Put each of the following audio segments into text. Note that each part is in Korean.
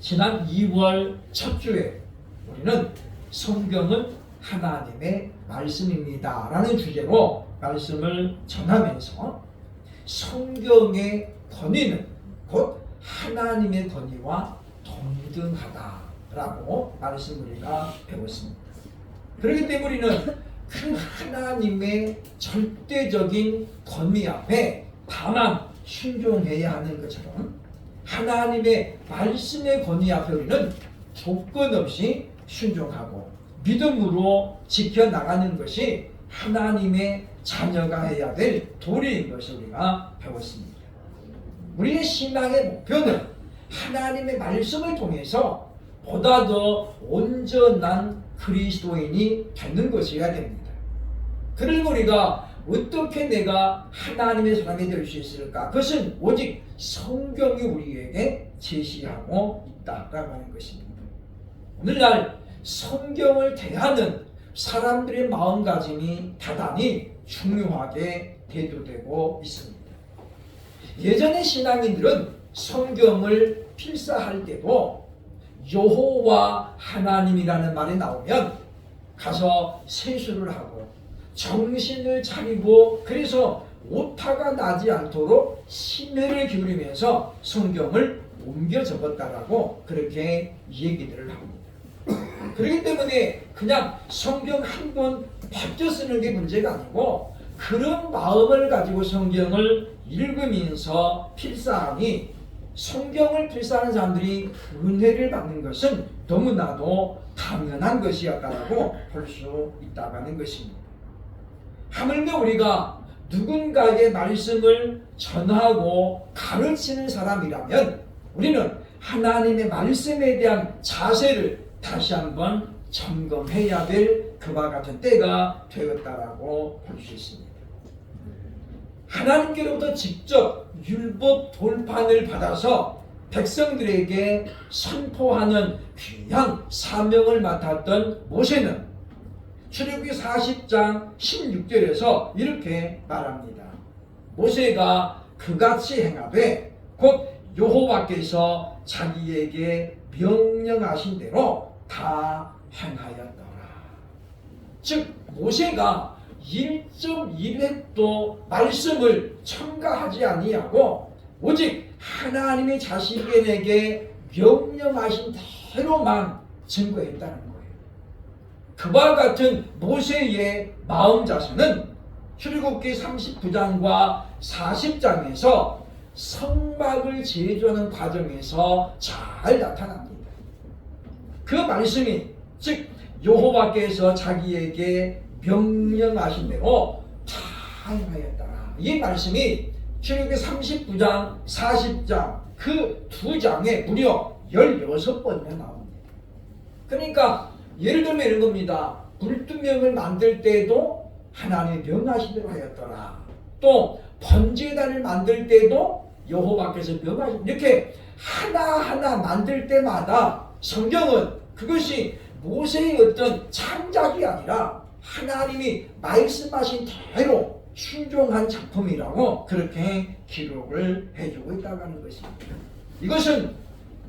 지난 2월 첫 주에 우리는 성경은 하나님의 말씀입니다 라는 주제로 말씀을 전하면서 성경의 권위는 곧 하나님의 권위와 동등하다라고 말씀을 우리가 배웠습니다. 그렇기 때문에 우리는 그 하나님의 절대적인 권위 앞에 다만 순종해야 하는 것처럼 하나님의 말씀의 권위 앞에 우리는 조건 없이 순종하고 믿음으로 지켜나가는 것이 하나님의 자녀가 해야 될 도리인 것을 우리가 배웠습니다. 우리의 신앙의 목표는 하나님의 말씀을 통해서 보다 더 온전한 그리스도인이 되는 것이어야 됩니다. 그러면 우리가 어떻게 내가 하나님의 사람이 될 수 있을까? 그것은 오직 성경이 우리에게 제시하고 있다라고 하는 것입니다. 오늘날 성경을 대하는 사람들의 마음가짐이 대단히 중요하게 대두되고 있습니다. 예전의 신앙인들은 성경을 필사할 때도 여호와 하나님이라는 말이 나오면 가서 세수를 하고 정신을 차리고 그래서 오타가 나지 않도록 심혈을 기울이면서 성경을 옮겨 적었다라고 그렇게 얘기들을 합니다. 그렇기 때문에 그냥 성경 한 번 바뀌어 쓰는 게 문제가 아니고 그런 마음을 가지고 성경을 읽으면서 필사하니 성경을 필사하는 사람들이 은혜를 받는 것은 너무나도 당연한 것이었다고 볼 수 있다는 것입니다. 하물며 우리가 누군가의 말씀을 전하고 가르치는 사람이라면 우리는 하나님의 말씀에 대한 자세를 다시 한번 점검해야 될 그와 같은 때가 되었다라고 볼 수 있습니다. 하나님께로부터 직접 율법 돌판을 받아서 백성들에게 선포하는 귀한 사명을 맡았던 모세는 출애굽기 40장 16절에서 이렇게 말합니다. 모세가 그같이 행하되 곧 여호와께서 자기에게 명령하신 대로 다 행하였더라. 즉 모세가 1.1획도 말씀을 첨가하지 아니하고 오직 하나님의 자신에게 명령하신 대로만 증거했다는 거예요. 그와 같은 모세의 마음 자세는 출애굽기 39장과 40장에서 성막을 제조하는 과정에서 잘 나타납니다. 그 말씀이 즉 여호와께서 자기에게 명령하신 대로 다 행하였더라. 이 말씀이 출애굽기 39장, 40장 그 두 장에 무려 16번이나 나옵니다. 그러니까 예를 들면 이런 겁니다. 불두명을 만들 때도 하나님의 명하신 대로 하였더라. 또 번제단을 만들 때도 여호와께서 명하신 이렇게 하나하나 만들 때마다 성경은 그것이 모세의 어떤 창작이 아니라 하나님이 말씀하신 대로 순종한 작품이라고 그렇게 기록을 해주고 있다고 하는 것입니다. 이것은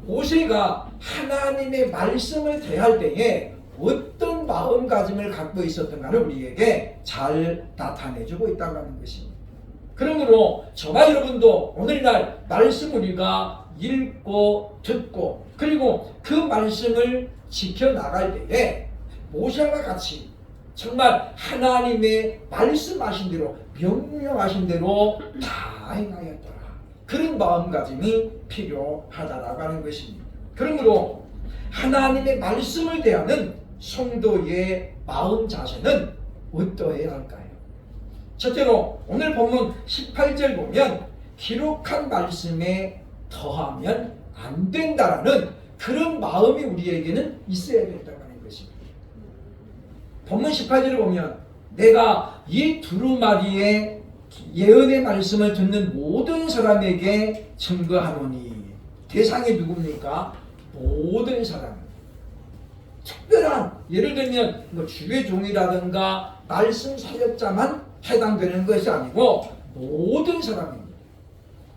모세가 하나님의 말씀을 대할 때에 어떤 마음가짐을 갖고 있었던가를 우리에게 잘 나타내주고 있다고 하는 것입니다. 그러므로 저와 여러분도 오늘날 말씀 우리가 읽고 듣고 그리고 그 말씀을 지켜나갈 때에 모세와 같이 정말 하나님의 말씀하신 대로 명령하신 대로 다 행하였더라. 그런 마음가짐이 필요하다라고 하는 것입니다. 그러므로 하나님의 말씀을 대하는 성도의 마음 자세는 어떠해야 할까요? 첫째로 오늘 본문 18절 보면 기록한 말씀에 더하면 안 된다라는 그런 마음이 우리에게는 있어야 된다고 하는 것입니다. 본문 18절을 보면 내가 이 두루마리의 예언의 말씀을 듣는 모든 사람에게 증거하노니 대상이 누굽니까? 모든 사람. 특별한 예를 들면 주의 종이라든가 말씀 사역자만 해당되는 것이 아니고 모든 사람입니다.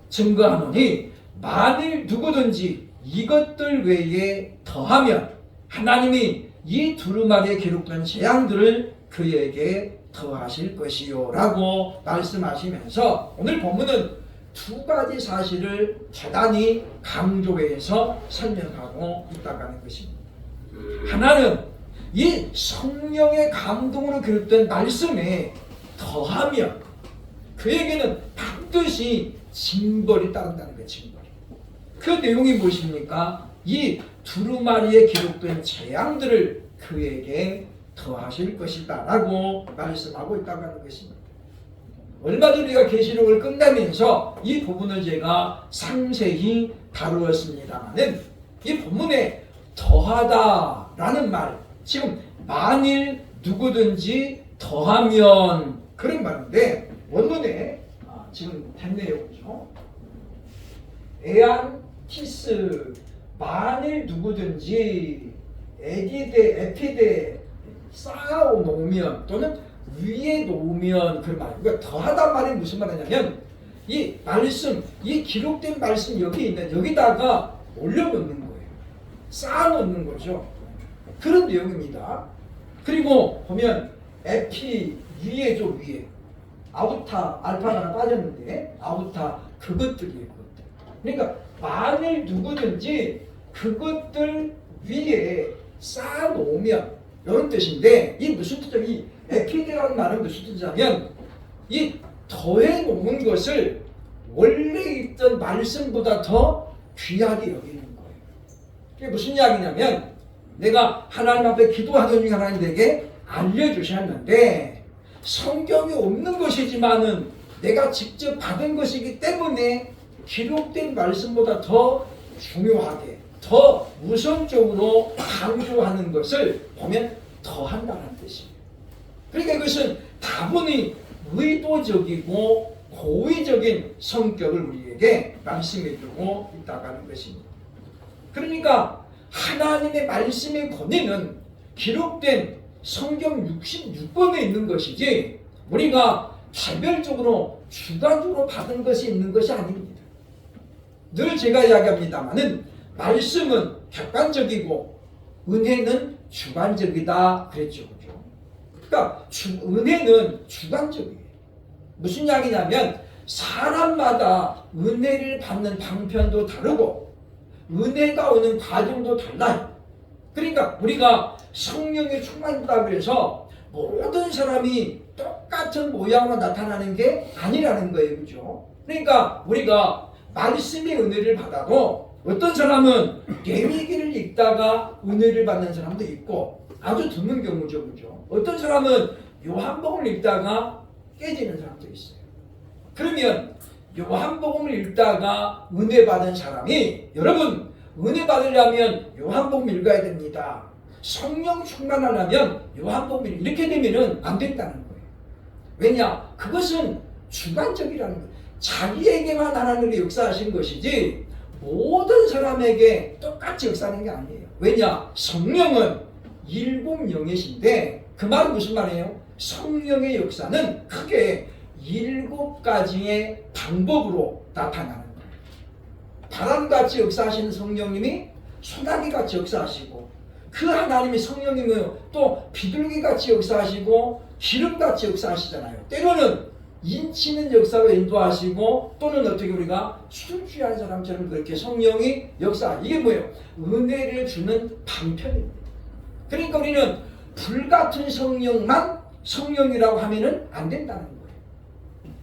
증거하노니 만일 누구든지 이것들 외에 더하면 하나님이 이 두루마리에 기록된 재앙들을 그에게 더하실 것이요 라고 말씀하시면서 오늘 본문은 두 가지 사실을 대단히 강조해서 설명하고 있다고 하는 것입니다. 하나는 이 성령의 감동으로 기록된 말씀에 더하면 그에게는 반드시 징벌이 따른다는 거예요. 징벌. 그 내용이 무엇입니까? 이 두루마리에 기록된 재앙들을 그에게 더하실 것이다 라고 말씀하고 있다고 하는 것입니다. 얼마 전 우리가 계시록을 끝내면서 이 부분을 제가 상세히 다루었습니다만은 이 본문에 더하다라는 말, 지금 만일 누구든지 더하면 그런 말인데 원문에 지금 됐네요. 그죠? 에안티스 만일 누구든지 에피데 쌓아 놓으면 또는 위에 놓으면 그런 말이에요. 그러니까 더하단 말이 무슨 말이냐면 이 말씀, 이 기록된 말씀 여기다가 올려놓는 거예요. 쌓아놓는 거죠. 그런 내용입니다. 그리고 보면 에피 위에죠. 위에 아우타 알파가 하나 빠졌는데 아우타 그것들이에요. 그것들. 그러니까 만일 누구든지 그것들 위에 쌓아놓으면 이런 뜻인데 이 무슨 뜻이죠? 이 에피드라는 말은 무슨 뜻이냐면 이 더해 놓은 것을 원래 있던 말씀보다 더 귀하게 여기는 거예요. 그게 무슨 이야기냐면 내가 하나님 앞에 기도하던 중에 하나님 내게 알려주셨는데 성경에 없는 것이지만은 내가 직접 받은 것이기 때문에 기록된 말씀보다 더 중요하게 더 우선적으로 강조하는 것을 보면 더한다는 뜻이에요. 그러니까 이것은 다분히 의도적이고 고의적인 성격을 우리에게 말씀해주고 있다고 하는 것입니다. 그러니까 하나님의 말씀의 권위는 기록된 성경 66권에 있는 것이지 우리가 개별적으로 주관적으로 받은 것이 있는 것이 아닙니다. 늘 제가 이야기합니다마는 말씀은 객관적이고 은혜는 주관적이다 그랬죠. 그죠? 그러니까 은혜는 주관적이에요. 무슨 이야기냐면 사람마다 은혜를 받는 방편도 다르고 은혜가 오는 과정도 달라요. 그러니까 우리가 성령이 충만하다고 해서 모든 사람이 똑같은 모양으로 나타나는 게 아니라는 거예요. 그죠? 그러니까 우리가 말씀의 은혜를 받아도 어떤 사람은 레위기를 읽다가 은혜를 받는 사람도 있고 아주 드문 경우죠. 그죠? 어떤 사람은 요한복음을 읽다가 깨지는 사람도 있어요. 그러면 요한복음을 읽다가 은혜 받은 사람이 여러분 은혜 받으려면 요한복음 읽어야 됩니다. 성령 충만하려면 요한복음 이렇게 되면은 안 된다는 거예요. 왜냐? 그것은 주관적이라는 거예요. 자기에게만 하나님이 역사하신 것이지 모든 사람에게 똑같이 역사하는 게 아니에요. 왜냐? 성령은 일곱 영이신데 그 말은 무슨 말이에요? 성령의 역사는 크게 7가지의 방법으로 나타나는 거예요. 바람같이 역사하시는 성령님이 소나기같이 역사하시고 그 하나님이 성령님은 또 비둘기같이 역사하시고 기름같이 역사하시잖아요. 때로는 인치는 역사로 인도하시고 또는 어떻게 우리가 술 취한 사람처럼 그렇게 성령이 이게 뭐예요? 은혜를 주는 방편입니다. 그러니까 우리는 불같은 성령만 성령이라고 하면은 안 된다는 거예요.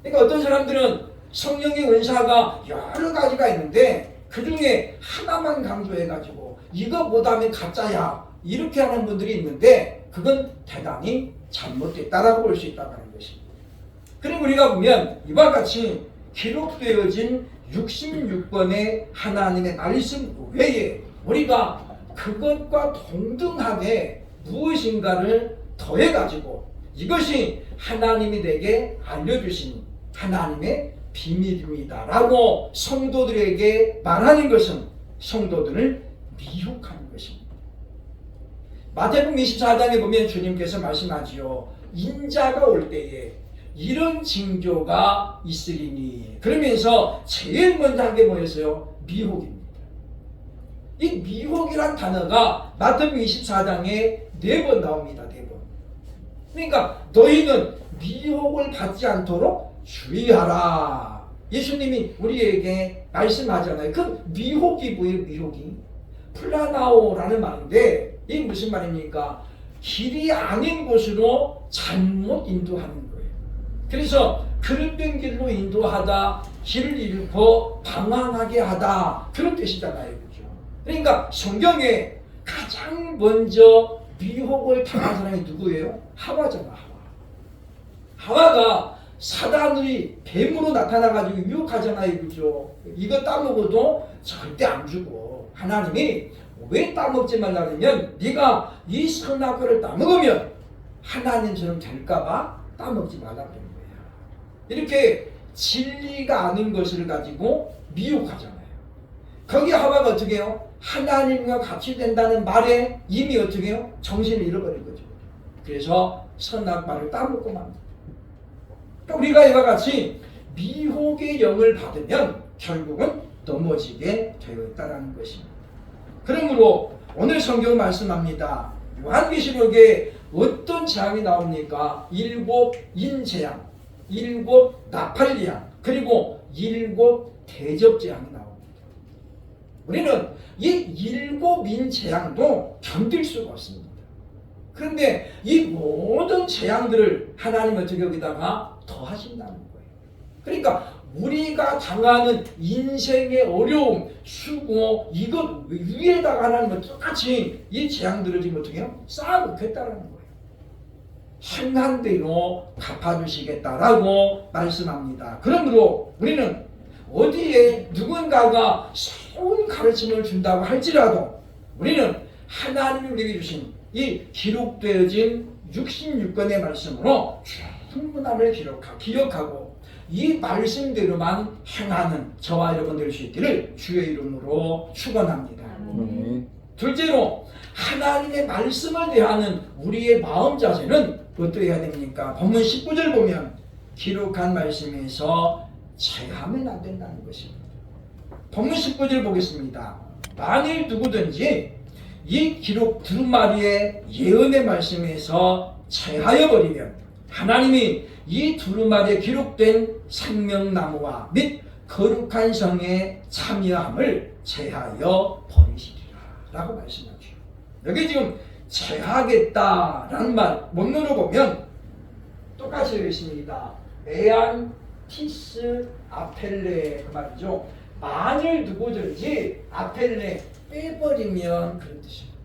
그러니까 어떤 사람들은 성령의 은사가 여러 가지가 있는데 그 중에 하나만 강조해가지고 이거 못하면 가짜야 이렇게 하는 분들이 있는데 그건 대단히 잘못됐다라고 볼 수 있다고 하는 것입니다. 그리고 우리가 보면 이와 같이 기록되어진 66권의 하나님의 말씀 외에 우리가 그것과 동등하게 무엇인가를 더해가지고 이것이 하나님이 내게 알려주신 하나님의 비밀입니다 라고 성도들에게 말하는 것은 성도들을 미혹하는 것입니다. 마태복음 24장에 보면 주님께서 말씀하지요. 인자가 올 때에 이런 징조가 있으리니 그러면서 제일 먼저 한 게 뭐였어요? 미혹입니다. 이 미혹이란 단어가 마태복음 24장에 4번 나옵니다. 4번. 그러니까 너희는 미혹을 받지 않도록 주의하라. 예수님이 우리에게 말씀하잖아요. 그 미혹이 뭐예요? 미혹이 플라나오라는 말인데 이게 무슨 말입니까? 길이 아닌 곳으로 잘못 인도하는 거예요. 그래서 그릇된 길로 인도하다, 길을 잃고 방황하게 하다, 그런 뜻이잖아요. 그렇죠? 그러니까 성경에 가장 먼저 미혹을 당한 사람이 누구예요? 하와잖아. 하와가 사단의 뱀으로 나타나가지고 유혹하잖아요. 그죠? 이거 따먹어도 절대 안 주고, 하나님이 왜 따먹지 말라 그러면 네가 이 선악과를 따먹으면 하나님처럼 될까봐 따먹지 말라 그런 거야. 이렇게 진리가 아닌 것을 가지고 미혹하잖아요. 거기 하와가 어떻게 해요? 하나님과 같이 된다는 말에 이미 어떻게 해요? 정신을 잃어버린 거죠. 그래서 선악과를 따먹고 맙니다. 우리가 이와 같이 미혹의 영을 받으면 결국은 넘어지게 되어 있다는 것입니다. 그러므로 오늘 성경 말씀합니다. 요한계시록에 어떤 재앙이 나옵니까? 7 인재앙, 7 나팔재앙, 그리고 7 대접재앙이 나옵니다. 우리는 이 7 인재앙도 견딜 수가 없습니다. 그런데 이 모든 재앙들을 하나님은 어떻게 여기다가 더하신다는 거예요. 그러니까 우리가 당하는 인생의 어려움, 수고, 이것 위에다가 하나님은 똑같이 이 재앙들을 지금 어떻게 해요? 쌓아놓겠다는 거예요. 행한 대로 갚아주시겠다라고 말씀합니다. 그러므로 우리는 어디에 누군가가 좋은 가르침을 준다고 할지라도 우리는 하나님이 우리에게 주신 이 기록되어진 66권의 말씀으로 충분함을 기억하고 이 말씀대로만 행하는 저와 여러분 될 수 있기를 주의 이름으로 축원합니다. 둘째로 하나님의 말씀을 대하는 우리의 마음 자세는 어떠해야 됩니까? 본문 19절 보면 기록한 말씀에서 제하면 안 된다는 것입니다. 본문 19절 보겠습니다. 만일 누구든지 이 기록 두루마리의 예언의 말씀에서 제하여 버리면 하나님이 이 두루마리에 기록된 생명나무와 및 거룩한 성에 참여함을 제하여 버리시리라 라고 말씀하죠. 여기 지금 제하겠다라는 말 원문으로 보면 똑같이 되어 있습니다. 에안 티스 아펠레 그 말이죠. 만일 누구든지 아펠레 빼버리면 그런 뜻입니다.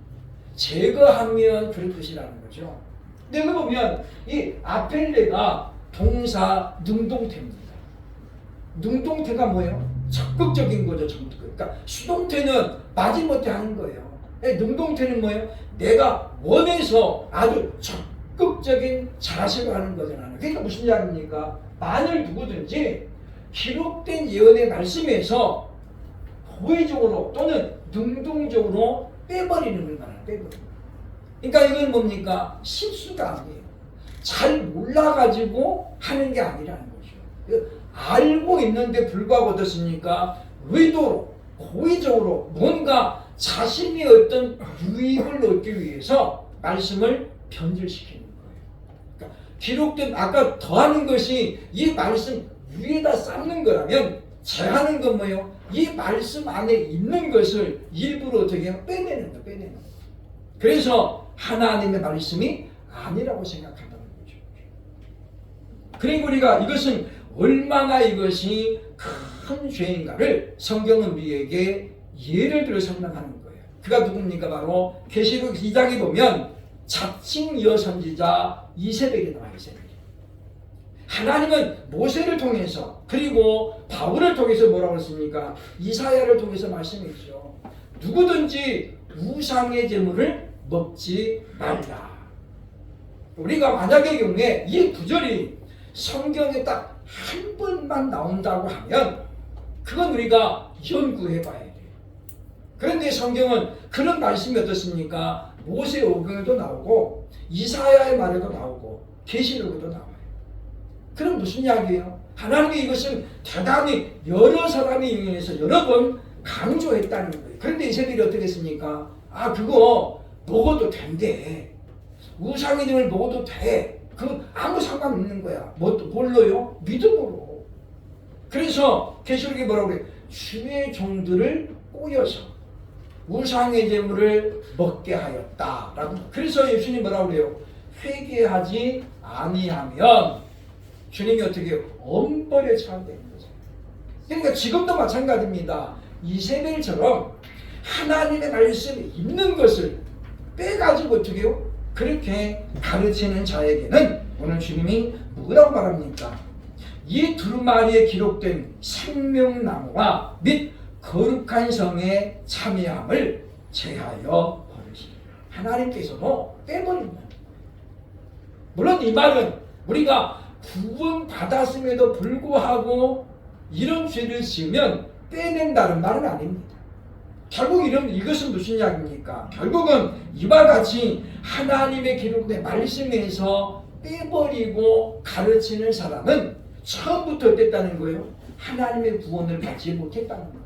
제거하면 그런 뜻이라는 거죠. 근데 여기 보면 이 아펠레가 동사 능동태입니다. 능동태가 뭐예요? 적극적인 거죠. 그러니까 수동태는 마지못해 하는 거예요. 능동태는 뭐예요? 내가 원해서 아주 적극적인 자세로 하는 거잖아요. 그러니까 무슨 이야기입니까? 만일 누구든지 기록된 예언의 말씀에서 고의적으로 또는 능동적으로 빼버리는 걸 말해요. 빼버리는. 그러니까 이건 뭡니까? 실수가 아니에요. 잘 몰라가지고 하는 게 아니라는 거죠. 알고 있는데 불구하고 어떻습니까? 의도로, 고의적으로 뭔가 자신이 어떤 유익을 얻기 위해서 말씀을 변질시키는 거예요. 그러니까 기록된 아까 더하는 것이 이 말씀 위에다 쌓는 거라면 제하는 건 뭐예요? 이 말씀 안에 있는 것을 일부러 어떻게 해요? 빼내는 거예요. 빼내는 거예요. 그래서 하나님의 말씀이 아니라고 생각한다는 거죠. 그리고 우리가 이것은 얼마나 이것이 큰 죄인가를 성경은 우리에게 예를 들어 설명하는 거예요. 그가 누굽니까? 바로 계시록 2장에 보면 자칭 여선지자 이세벨이 나와요. 이세벨. 하나님은 모세를 통해서 그리고 바울을 통해서 뭐라고 했습니까? 이사야를 통해서 말씀했죠. 누구든지 우상의 제물을 먹지 말라. 우리가 만약의 경우에 이 구절이 성경에 딱 한 번만 나온다고 하면 그건 우리가 연구해 봐야 돼요. 그런데 성경은 그런 말씀이 어떻습니까? 모세 오경에도 나오고 이사야의 말에도 나오고 계시록에도 나와요. 그럼 무슨 이야기예요? 하나님이 이것을 대단히 여러 사람이 인해서 여러 번 강조했다는 거예요. 그런데 이세벨이 어떻게 했습니까? 아, 그거 먹어도 된대. 우상 이름을 먹어도 돼. 그 아무 상관없는 거야. 뭘로요? 믿음으로. 그래서 계시록에 뭐라고 그래? 주의 종들을 꼬여서 우상의 제물을 먹게 하였다라고. 그래서 예수님 뭐라고 그래요? 회개하지 아니하면 주님이 어떻게 해요? 엄벌에 처한다는 거죠. 그러니까 지금도 마찬가지입니다. 이세벨처럼 하나님의 말씀에 있는 것을 빼가지고 어떻게 해요? 그렇게 가르치는 자에게는 오늘 주님이 뭐라고 말합니까? 이 두루마리에 기록된 생명나무와 및 거룩한 성의 참여함을 제하여 버리시리라. 하나님께서도 빼버린다. 물론 이 말은 우리가 구원 받았음에도 불구하고 이런 죄를 지으면 빼낸다는 말은 아닙니다. 결국 이것은 무슨 이야기입니까? 결국은 이와 같이 하나님의 기록된 말씀에서 빼버리고 가르치는 사람은 처음부터 어땠다는 거예요? 하나님의 구원을 받지 못했다는 거예요.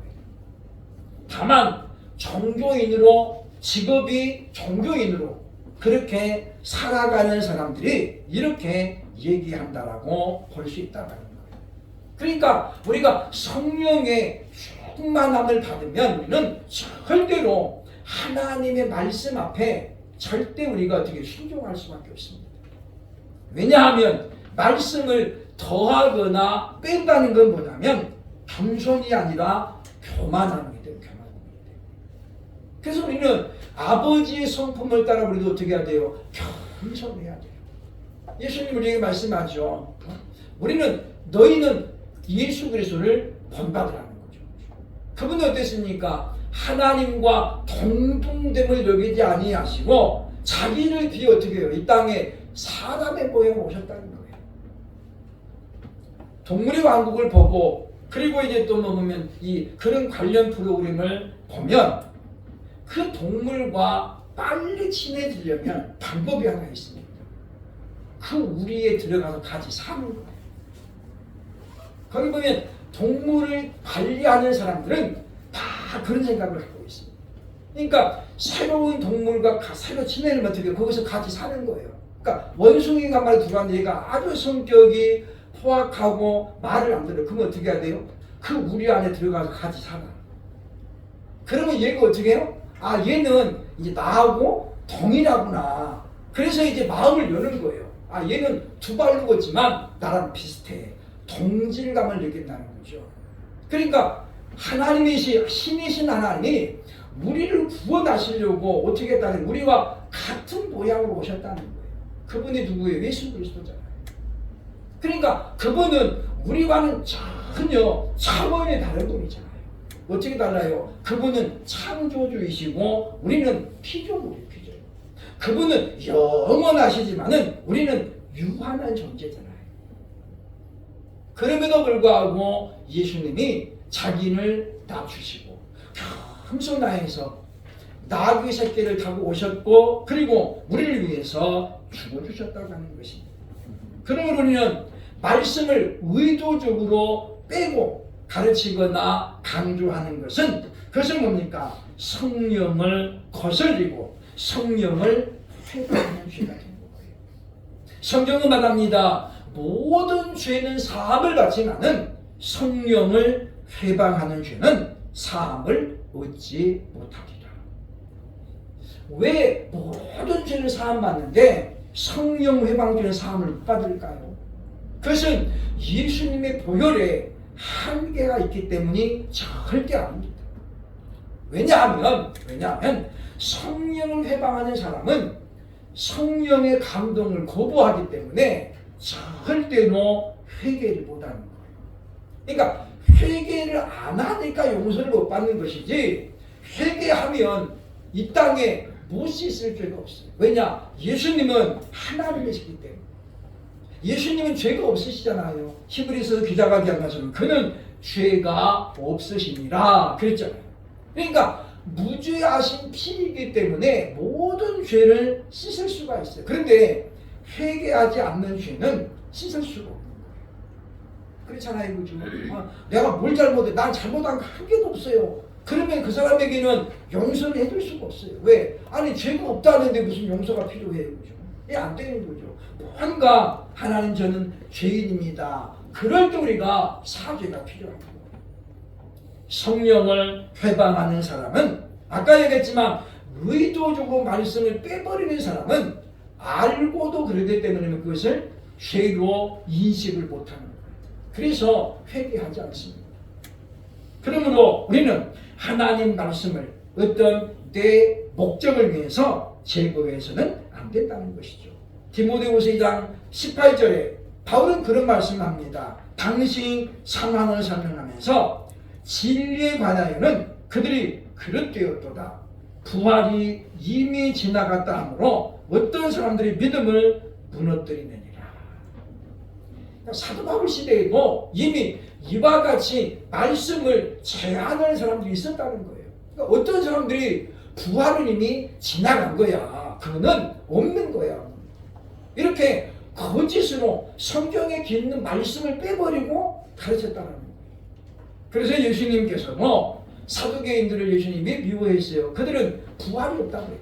다만 종교인으로, 직업이 종교인으로 그렇게 살아가는 사람들이 이렇게 얘기한다라고 볼 수 있다는 거예요. 그러니까 우리가 성령의 충만함을 받으면 우리는 절대로 하나님의 말씀 앞에 절대 우리가 어떻게 순종할 수밖에 없습니다. 왜냐하면 말씀을 더하거나 뺀다는 건 뭐냐면 겸손이 아니라 교만함이 돼요. 그래서 우리는 아버지의 성품을 따라 우리도 어떻게 해야 돼요? 겸손해야 돼요. 예수님 우리에게 말씀하죠. 너희는 예수 그리스도를 본받으라는 거죠. 그분은 어땠습니까? 하나님과 동등됨을 여기지 아니하시고 자기를 비해 어떻게 해요? 이 땅에 사람의 모양으로 오셨다는 거예요. 동물의 왕국을 보고 그리고 이제 또 보면 이 그런 관련 프로그램을 보면 그 동물과 빨리 친해지려면 방법이 하나 있습니다. 그 우리에 들어가서 같이 사는 거예요. 거기 보면 동물을 관리하는 사람들은 다 그런 생각을 갖고 있습니다. 그러니까 새로운 동물과 새로 친해지면 어떻게 거기서 같이 사는 거예요. 그러니까 원숭이가 말 들어왔는데 얘가 아주 성격이 포악하고 말을 안 들어요. 그러면 어떻게 해야 돼요? 그 우리 안에 들어가서 같이 살아. 그러면 얘가 어떻게 해요? 아, 얘는 이제 나하고 동일하구나. 그래서 이제 마음을 여는 거예요. 아, 얘는 두 발로 걷지만 나랑 비슷해. 동질감을 느낀다는 거죠. 그러니까 신이신 하나님이 우리를 구원하시려고 어떻게 했다는, 우리와 같은 모양으로 오셨다는 거예요. 그분이 누구예요? 예수 그리스도잖아요. 그러니까 그분은 우리와는 전혀 차원이 다른 분이잖아요. 어떻게 달라요? 그분은 창조주이시고 우리는 피조물이에요. 피조. 그분은 영원하시지만은 우리는 유한한 존재잖아요. 그럼에도 불구하고 예수님이 자기를 낮추시고 겸손하여서 나귀 새끼를 타고 오셨고 그리고 우리를 위해서 죽어주셨다고 하는 것입니다. 그러므로 우리는 말씀을 의도적으로 빼고 가르치거나 강조하는 그것은 뭡니까? 성령을 거슬리고 성령을 회방하는 죄가 되는 거예요. 성경은 말합니다. 모든 죄는 사함을 받지만은 성령을 회방하는 죄는 사함을 얻지 못하리라. 왜 모든 죄를 사함 받는데 성령 회방죄는 사함을 못 받을까요? 그것은 예수님의 보혈에 한계가 있기 때문이 절대 아닙니다. 왜냐하면 성령을 회방하는 사람은 성령의 감동을 거부하기 때문에 절대로 회개를 못하는 거예요. 그러니까 회개를 안 하니까 용서를 못 받는 것이지, 회개하면 이 땅에 못 씻을 죄가 없어요. 왜냐? 예수님은 하나님이시기 때문에. 예수님은 죄가 없으시잖아요. 히브리서 기자가 기한 것처럼 그는 죄가 없으시니라 그랬잖아요. 그러니까 무죄하신 피이기 때문에 모든 죄를 씻을 수가 있어요. 그런데 회개하지 않는 죄는 씻을 수가 없는 거예요. 그렇잖아요. 그죠? 내가 뭘 잘못해? 난 잘못한 거 한 개도 없어요. 그러면 그 사람에게는 용서를 해줄 수가 없어요. 왜? 아니 죄가 없다는데 무슨 용서가 필요해요, 그죠? 이게 안 되는 거죠. 뭔가 하나님 저는 죄인입니다. 그럴 때 우리가 사죄가 필요합니다. 성령을 회방하는 사람은 아까 얘기했지만 의도적으로 말씀을 빼버리는 사람은 알고도 그러기 때문에 그것을 죄로 인식을 못하는 거예요. 그래서 회개하지 않습니다. 그러므로 우리는 하나님 말씀을 어떤 내 목적을 위해서 제거해서는 안 된다는 것이죠. 디모데후서 2장 18절에 바울은 그런 말씀을 합니다. 당시 상황을 설명하면서 진리에 관하여는 그들이 그릇되었도다. 부활이 이미 지나갔다 하므로 어떤 사람들이 믿음을 무너뜨리느니라. 사도 바울 시대에도 이미 이와 같이 말씀을 제한하는 사람들이 있었다는 거예요. 그러니까 어떤 사람들이 부활은 이미 지나간 거야. 그거는 없는 거야. 이렇게 거짓으로 성경에 있는 말씀을 빼버리고 가르쳤다는 거예요. 그래서 예수님께서는 사두개인들을 예수님이 미워했어요. 그들은 부활이 없다고 그래요.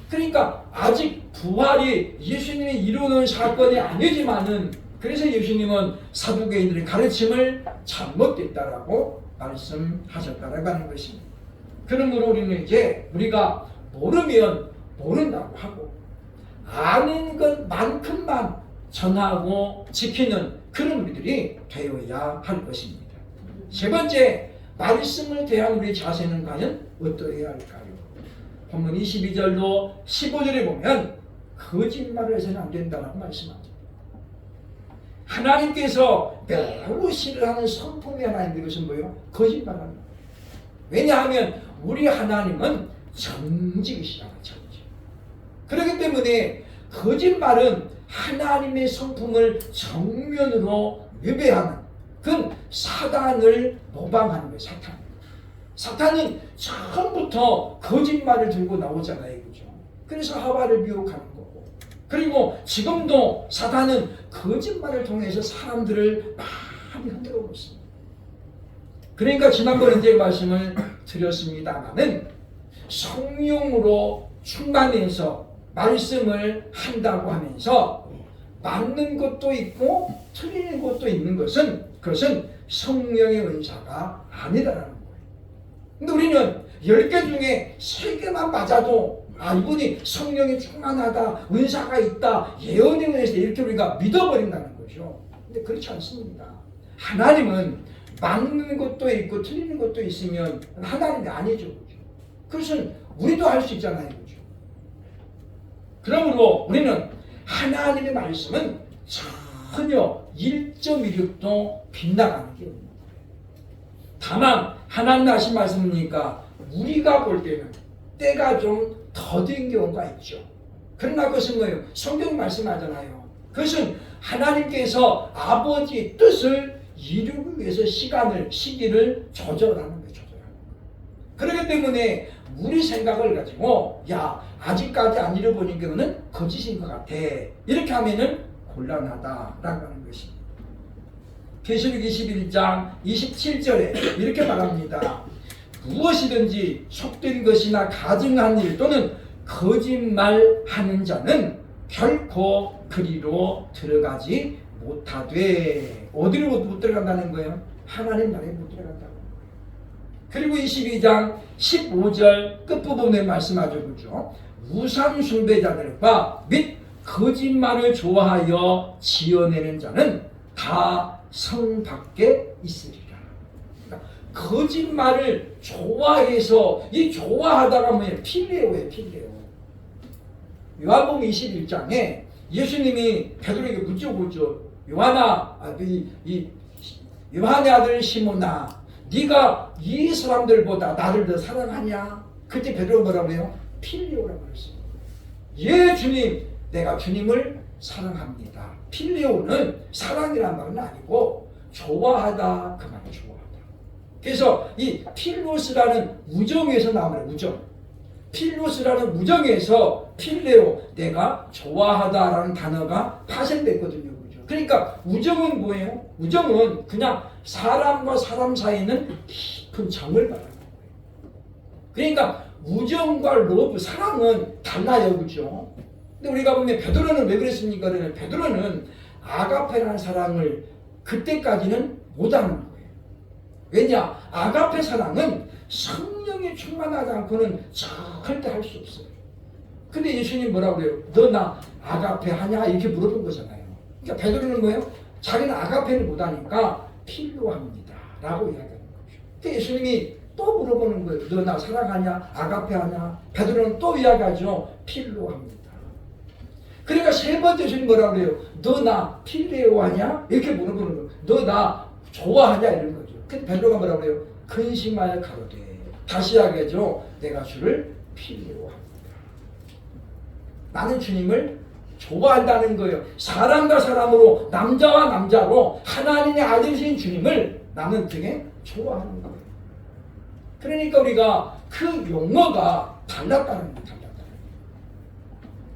그러니까 아직 부활이 예수님이 이루는 사건이 아니지만은 그래서 예수님은 사두개인들의 가르침을 잘못됐다라고 말씀하셨다라고 하는 것입니다. 그러므로 우리는 이제 우리가 모르면 모른다고 하고 아는 것만큼만 전하고 지키는 그런 우리들이 되어야 할 것입니다. 세 번째, 말씀을 대한 우리의 자세는 과연 어떠해야 할까요? 본문 22절로 15절에 보면 거짓말을 해서는 안 된다고 말씀합니다. 하나님께서 매우 싫어하는 성품이 하나 있는 것은 뭐예요? 거짓말하는 거예요. 왜냐하면 우리 하나님은 정직이시잖아요. 정직. 그렇기 때문에 거짓말은 하나님의 성품을 정면으로 위배하는 그건 사단을 모방하는 거예요. 사탄은 처음부터 거짓말을 들고 나오잖아요. 그죠? 그래서 하와를 미혹하는 거고 그리고 지금도 사탄은 거짓말을 통해서 사람들을 많이 흔들어 놓습니다. 그러니까 지난번에 이제 말씀을 드렸습니다마는 성령으로 충만해서 말씀을 한다고 하면서 맞는 것도 있고 틀리는 것도 있는 그것은 성령의 은사가 아니다라는 거예요. 근데 우리는 10개 중에 3개만 맞아도 이분이 성령이 충만하다, 은사가 있다, 예언의 은혜에서 이렇게 우리가 믿어버린다는 거죠. 근데 그렇지 않습니다. 하나님은 맞는 것도 있고 틀리는 것도 있으면 하나님이 아니죠. 그것은 우리도 할 수 있잖아요. 그죠? 그러므로 우리는 하나님의 말씀은 전혀 1.16도 빗나가는 게 없는 거예요. 다만 하나님 하신 말씀이니까 우리가 볼 때는 때가 좀 더딘 경우가 있죠. 그러나 그것은 뭐예요? 성경 말씀하잖아요. 그것은 하나님께서 아버지의 뜻을 이루기 위해서 시기를 조절하는 거예요. 그렇기 때문에 우리 생각을 가지고 아직까지 안 이뤄보니까 그는 거짓인 것 같아. 이렇게 하면은 곤란하다라고 하는 것입니다. 계시록 21장 27절에 이렇게 말합니다. 무엇이든지 속된 것이나 가증한 일 또는 거짓말하는 자는 결코 그리로 들어가지 못하되. 어디로 못 들어간다는 거예요? 하나님 나라에 못 들어간다고. 그리고 22장 15절 끝부분에 말씀하죠. 그죠? 우상 숭배자들과 및 거짓말을 좋아하여 지어내는 자는 다 성 밖에 있으리라. 그러니까 거짓말을 좋아해서 이 좋아하다가 뭐예요? 필레오예요. 필레오. 요한복음 21장에 예수님이 베드로에게 묻죠. 요한아, 요한의 아들 시몬아, 네가 이 사람들보다 나를 더 사랑하냐? 그때 베드로가 뭐라고 해요? 필레오라고 그랬어요. 예 주님, 내가 주님을 사랑합니다. 필레오는 사랑이란 말은 아니고 좋아하다 그 말이 좋아하다. 그래서 이 필로스라는 우정에서 나오는 우정. 필로스라는 우정에서 필레오, 내가 좋아하다라는 단어가 파생됐거든요. 그죠? 그러니까 우정은 뭐예요? 우정은 그냥 사람과 사람 사이에는 깊은 정을 말합니다. 그러니까 우정과 러브, 사랑은 달라요, 그죠? 근데 우리가 보면 베드로는 왜 그랬습니까? 그러면 베드로는 아가페라는 사랑을 그때까지는 못하는 거예요. 왜냐? 아가페 사랑은 성령에 충만하지 않고는 절대 할 수 없어요. 근데 예수님 뭐라고 그래요? 너 나 아가페 하냐? 이렇게 물어본 거잖아요. 그러니까 베드로는 뭐예요? 자기는 아가페를 못하니까 필요합니다 라고 이야기하는 거죠. 그러니까 예수님이 또 물어보는 거예요. 너 나 사랑하냐? 아가페 하냐? 베드로는 또 이야기하죠. 필요합니다. 그러니까 세 번째 예수님 뭐라고 그래요? 너 나 필레오 하냐? 이렇게 물어보는 거예요. 너 나 좋아하냐? 이런 거죠. 근데 베드로가 뭐라고 그래요? 근심하여 가로되. 다시 이야기하죠. 내가 주를 필요합니다. 나는 주님을 좋아한다는 거예요. 사람과 사람으로, 남자와 남자로 하나님의 아들이신 주님을 나는 되게 좋아하는 거예요. 그러니까 우리가 그 용어가 달랐다는 거예요.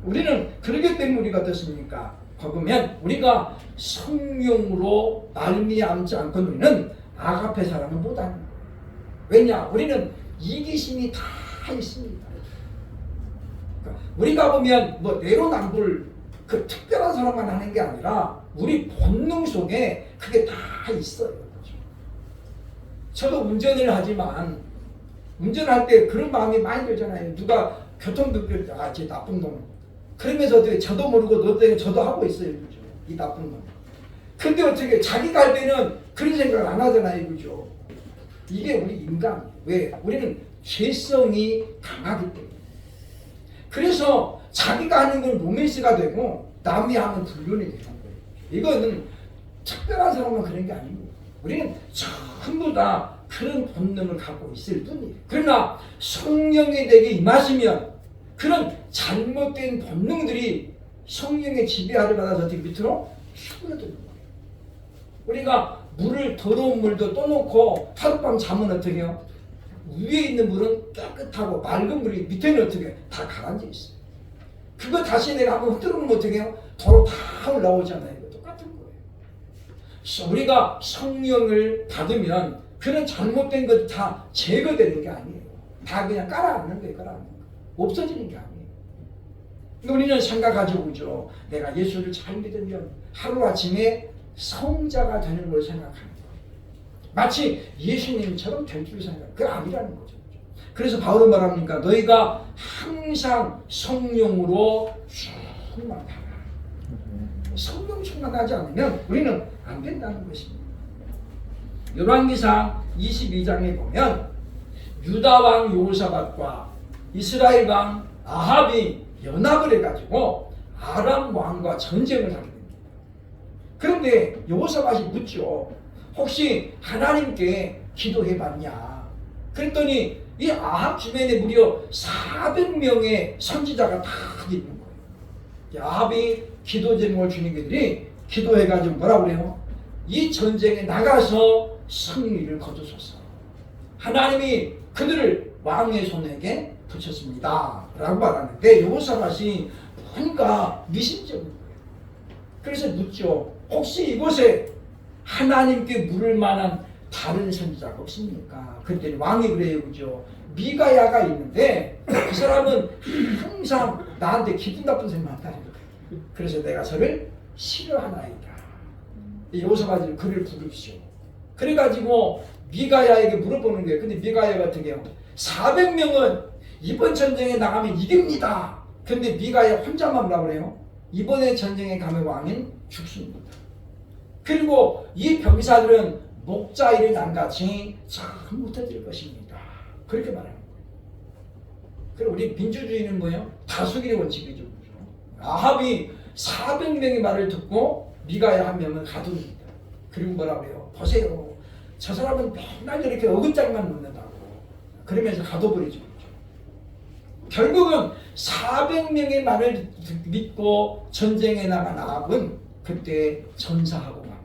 우리는 그러기 때문에 우리가 어떻습니까? 보면 우리가 성령으로 말미암지 않고 우리는 아가페 사랑을 못하는 거예요. 왜냐? 우리는 이기심이 다 있습니다. 우리가 보면 뭐 내로남불 그 특별한 사람만 하는 게 아니라 우리 본능 속에 그게 다 있어요. 저도 운전을 하지만 운전할 때 그런 마음이 많이 들잖아요. 누가 교통법규 쟤 나쁜 놈. 그러면서 어떻게 저도 모르고 너 때문에 저도 하고 있어요. 그죠? 이 나쁜 놈. 근데 어떻게 자기가 할 때는 그런 생각을 안 하잖아요. 그죠? 이게 우리 인간. 왜? 우리는 죄성이 강하기 때문에. 그래서 자기가 하는 건 로맨스가 되고 남이 하면 불륜이 되는 거예요. 이거는 특별한 사람만 그런 게 아닙니다. 우리는 전부 다 그런 본능을 갖고 있을 뿐이에요. 그러나 성령이 내게 임하시면 그런 잘못된 본능들이 성령의 지배하를 받아서 어떻게 밑으로 수그러드는 거예요. 우리가 물을 더러운 물도 떠놓고 하룻밤 자면 어떻게 해요? 위에 있는 물은 깨끗하고 맑은 물이 밑에는 어떻게 다 가라앉아 있어요. 그거 다시 내가 한번 흔들어보면 어떻게 해요? 도로 다 올라오잖아요. 똑같은 거예요. 우리가 성령을 받으면 그런 잘못된 것 다 제거되는 게 아니에요. 다 그냥 깔아앉는 거예요. 깔아앉는 거. 없어지는 게 아니에요. 우리는 생각하죠. 그죠? 내가 예수를 잘 믿으면 하루아침에 성자가 되는 걸 생각하는 거예요. 마치 예수님처럼 될 줄 생각. 그게 아니라는 거죠. 그래서 바울은 말합니까? 너희가 항상 성령으로 충만하라. 성령 충만하지 않으면 우리는 안 된다는 것입니다. 열왕기상 22장에 보면 유다 왕 여호사밧과 이스라엘 왕 아합이 연합을 해가지고 아람 왕과 전쟁을 하게 됩니다. 그런데 여호사밧이 묻죠. 혹시 하나님께 기도해봤냐? 그랬더니 이 아합 주변에 무려 400명의 선지자가 다 있는 거예요. 아합이 기도 제목을 주는 그들이 기도해가지고 뭐라고 그래요? 이 전쟁에 나가서 승리를 거두소서. 하나님이 그들을 왕의 손에게 붙였습니다 라고 말하는데 여호사밧이 뭔가 미심쩍은 거예요. 그래서 묻죠. 혹시 이곳에 하나님께 물을 만한 다른 선지자가 없습니까? 그랬더니 왕이 그래요. 그죠? 미가야가 있는데 그 사람은 항상 나한테 기분 나쁜 생각만 한다는 거예요. 그래서 내가 저를 싫어하나이다. 여호사밧이 그를 부르시오. 그래가지고 미가야에게 물어보는 거예요. 근데 미가야 같은 경우 400명은 이번 전쟁에 나가면 이깁니다. 근데 미가야 혼자만 뭐라고 그래요? 이번에 전쟁에 가면 왕은 죽습니다. 그리고 이 병사들은 목자 일을 남같이 참 못해질 것입니다. 그렇게 말하는 거예요. 그리고 우리 민주주의는 뭐예요? 다수결의 원칙이죠. 아합이 400명의 말을 듣고 미가야 한 명은 가둡니다. 그리고 뭐라고 해요? 보세요. 저 사람은 맨날 이렇게 어긋장만 놓는다고. 그러면서 가둬버리죠. 결국은 400명의 말을 믿고 전쟁에 나간 아합은 그때 전사하고 맙니다.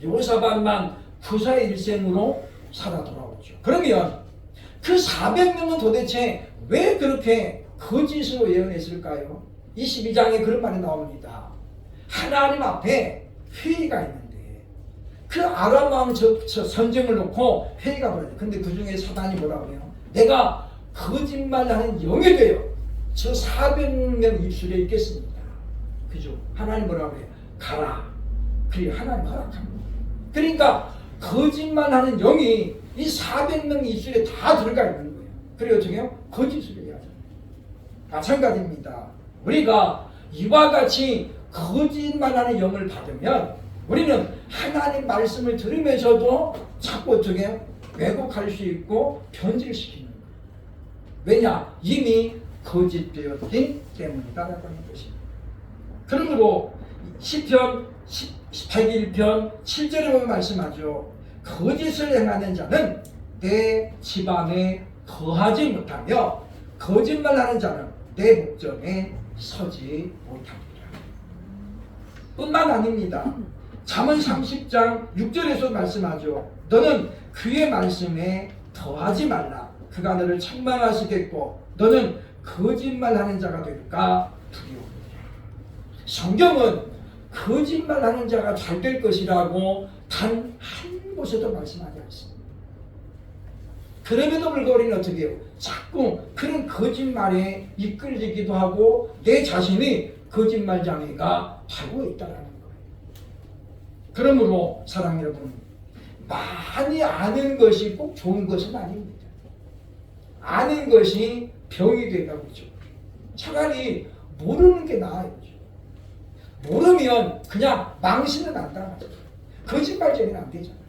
여호사밧만 구사의 일생으로 살아 돌아오죠. 그러면 그 400명은 도대체 왜 그렇게 거짓으로 예언했을까요? 22장에 그런 말이 나옵니다. 하나님 앞에 회의가 있는데 그 아람 왕 전쟁을 놓고 회의가 벌어져요. 근데 그 중에 사단이 뭐라고 해요? 내가 거짓말하는 영이 되어 저 400명 입술에 있겠습니다. 그죠? 하나님 뭐라고 해요? 가라. 그래 하나님 허락합니다. 그러니까 거짓말하는 영이 이 400명 입술에 다 들어가 있는 거예요. 그래 어떻게 해요? 거짓을 해야 돼요. 마찬가지입니다. 우리가 이와 같이 거짓말하는 영을 받으면 우리는 하나님 말씀을 들으면서도 자꾸 어떻게 해요? 왜곡할 수 있고 변질시키는 거예요. 왜냐? 이미 거짓되었기 때문이다라고 하는 것입니다. 그러므로 시편 101편 7절에 보면 말씀하죠. 거짓을 행하는 자는 내 집안에 거하지 못하며 거짓말하는 자는 내 목전에 서지 못합니다. 뿐만 아닙니다. 잠언 30장 6절에서 말씀하죠. 너는 그의 말씀에 더하지 말라. 그가 너를 책망하시겠고 너는 거짓말하는 자가 될까 두려워하라. 성경은 거짓말하는 자가 잘 될 것이라고 단 한 곳에도 말씀하지 않습니다. 그럼에도 불구하고 우리는 어떻게 해요? 자꾸 그런 거짓말에 이끌리기도 하고 내 자신이 거짓말장애가 되고 있다는 거예요. 그러므로 사랑하는 여러분, 많이 아는 것이 꼭 좋은 것은 아닙니다. 아는 것이 병이 되가고 있죠. 차라리 모르는 게 나아요. 모르면 그냥 망신은 안 당하죠. 거짓말쟁이는 안 되잖아요.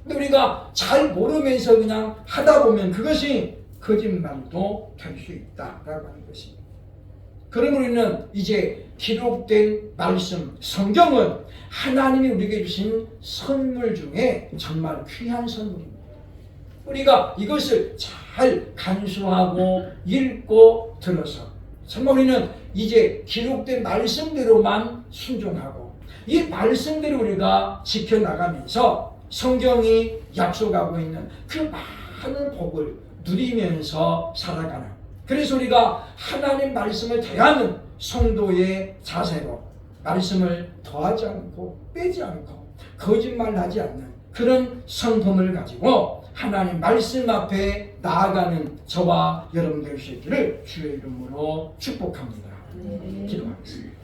근데 우리가 잘 모르면서 그냥 하다 보면 그것이 거짓말도 될 수 있다라고 하는 것입니다. 그러므로 우리는 이제 기록된 말씀, 성경은 하나님이 우리에게 주신 선물 중에 정말 귀한 선물입니다. 우리가 이것을 잘 간수하고 읽고 들어서 정말 우리는 이제 기록된 말씀대로만 순종하고 이 말씀대로 우리가 지켜나가면서 성경이 약속하고 있는 그 많은 복을 누리면서 살아가는, 그래서 우리가 하나님 말씀을 대하는 성도의 자세로 말씀을 더하지 않고 빼지 않고 거짓말하지 않는 그런 성품을 가지고 하나님 말씀 앞에 나아가는 저와 여러분 될 수 있기를 주의 이름으로 축복합니다. 기도하겠습니다.